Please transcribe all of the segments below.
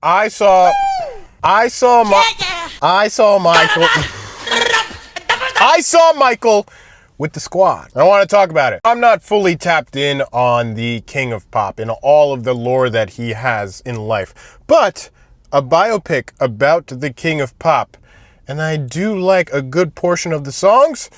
I saw Michael with the Squad. I want to talk about it. I'm not fully tapped in on the King of Pop and all of the lore that he has in life, but a biopic about the King of Pop, and I do like a good portion of the songs.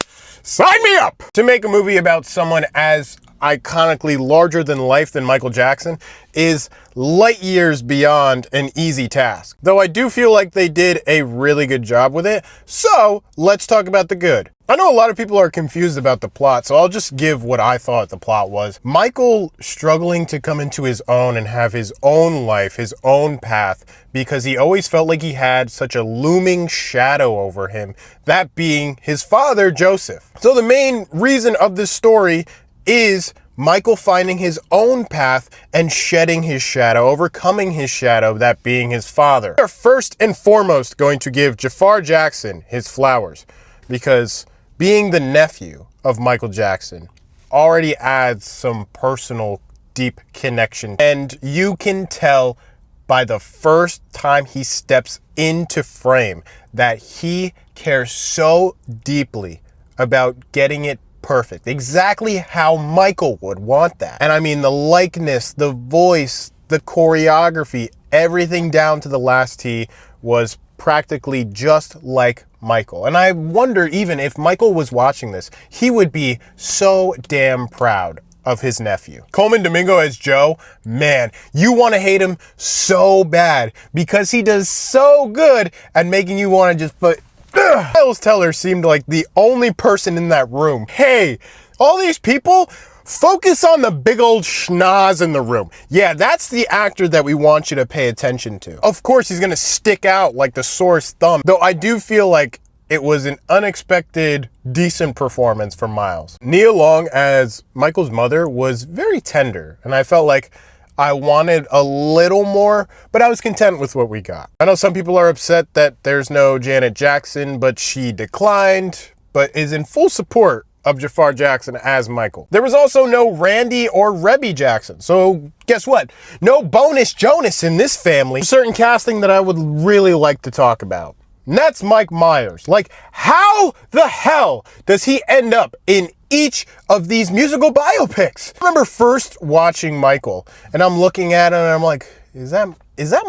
Sign me up! To make a movie about someone as iconically larger than life than Michael Jackson is light years beyond an easy task. Though I do feel like they did a really good job with it. So let's talk about the good. I know a lot of people are confused about the plot, so I'll just give what I thought the plot was. Michael struggling to come into his own and have his own life, his own path, because he always felt like he had such a looming shadow over him, that being his father, Joseph. So the main reason of this story is Michael finding his own path and shedding his shadow, overcoming his shadow, that being his father. We are first and foremost going to give Jafar Jackson his flowers, because being the nephew of Michael Jackson already adds some personal, deep connection. And you can tell by the first time he steps into frame that he cares so deeply about getting it perfect, exactly how Michael would want that. And I mean, the likeness, the voice, the choreography, everything down to the last T was practically just like Michael. And I wonder, even if Michael was watching this, he would be so damn proud of his nephew. Colman Domingo as Joe, man, you want to hate him so bad because he does so good at making you want to just put. Miles Teller seemed like the only person in that room. Hey, all these people, focus on the big old schnoz in the room. Yeah, that's the actor that we want you to pay attention to. Of course, he's gonna stick out like the sorest thumb, though I do feel like it was an unexpected, decent performance from Miles. Nia Long as Michael's mother was very tender, and I felt like I wanted a little more, but I was content with what we got. I know some people are upset that there's no Janet Jackson, but she declined, but is in full support of Jafar Jackson as Michael. There was also no Randy or Rebby Jackson, so guess what? No bonus Jonas in this family. Certain casting that I would really like to talk about. And that's Mike Myers. Like, how the hell does he end up in each of these musical biopics? I remember first watching Michael, and I'm looking at him and I'm like, is that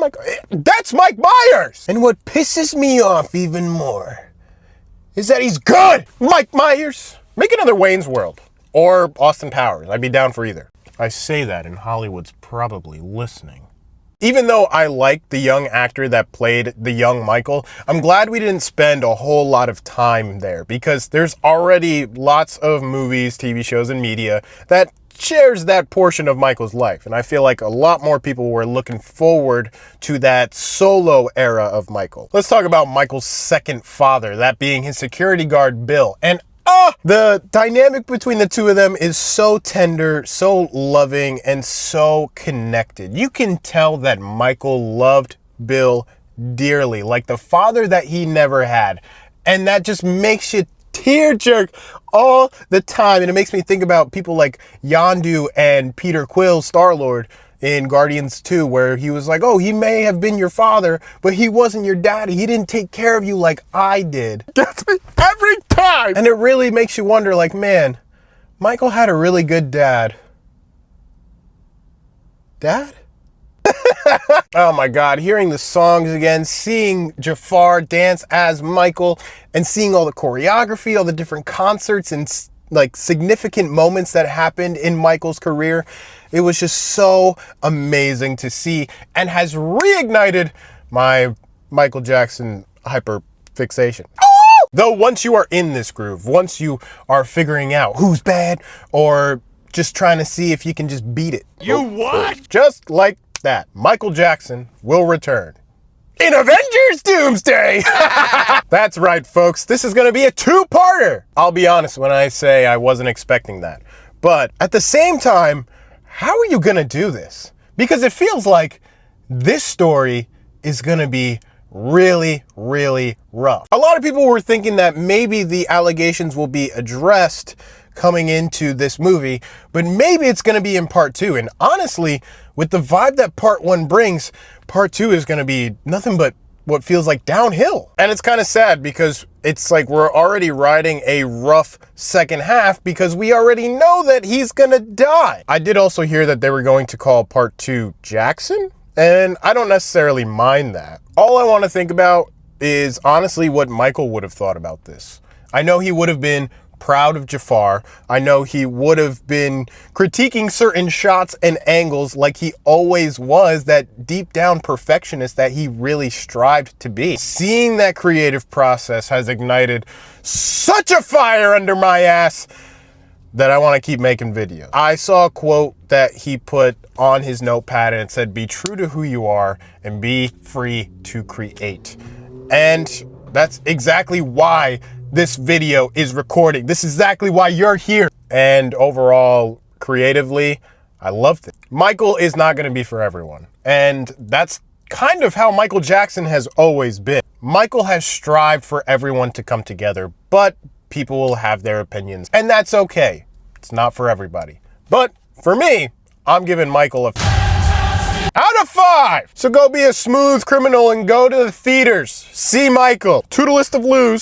Michael? That's Mike Myers! And what pisses me off even more is that he's good! Mike Myers! Make another Wayne's World. Or Austin Powers. I'd be down for either. I say that and Hollywood's probably listening. Even though I like the young actor that played the young Michael, I'm glad we didn't spend a whole lot of time there, because there's already lots of movies, TV shows, and media that shares that portion of Michael's life. And I feel like a lot more people were looking forward to that solo era of Michael. Let's talk about Michael's second father, that being his security guard, Bill. And the dynamic between the two of them is so tender, so loving, and so connected. You can tell that Michael loved Bill dearly, like the father that he never had. And that just makes you tear jerk all the time. And it makes me think about people like Yondu and Peter Quill, Star-Lord, in Guardians 2, where he was like, oh, he may have been your father, but he wasn't your daddy. He didn't take care of you like I did. Gets me every time. And it really makes you wonder, like, man, Michael had a really good dad. Dad? Oh my God, hearing the songs again, seeing Jafar dance as Michael, and seeing all the choreography, all the different concerts and like significant moments that happened in Michael's career. It was just so amazing to see, and has reignited my Michael Jackson hyper fixation. Though once you are in this groove, once you are figuring out who's bad, or just trying to see if you can just beat it. You what? Just like that, Michael Jackson will return in Avengers Doomsday. That's right, folks. This is going to be a two-parter. I'll be honest when I say I wasn't expecting that. But at the same time, how are you going to do this? Because it feels like this story is going to be really, really rough. A lot of people were thinking that maybe the allegations will be addressed coming into this movie, but maybe it's going to be in part 2. And honestly, with the vibe that part 1 brings, part 2 is going to be nothing but what feels like downhill. And it's kind of sad because it's like we're already riding a rough second half because we already know that he's going to die. I did also hear that they were going to call part 2 Jackson, and I don't necessarily mind that. All I want to think about is honestly what Michael would have thought about this. I know he would have been proud of Jafar. I know he would have been critiquing certain shots and angles like he always was, that deep down perfectionist that he really strived to be. Seeing that creative process has ignited such a fire under my ass that I want to keep making videos. I saw a quote that he put on his notepad and it said, "Be true to who you are and be free to create." And that's exactly why this video is recording. This is exactly why you're here. And overall, creatively, I loved it. Michael is not going to be for everyone. And that's kind of how Michael Jackson has always been. Michael has strived for everyone to come together, but people will have their opinions. And that's okay. It's not for everybody. But for me, I'm giving Michael a out of 5. So go be a smooth criminal and go to the theaters. See Michael. Toodalist of Lose.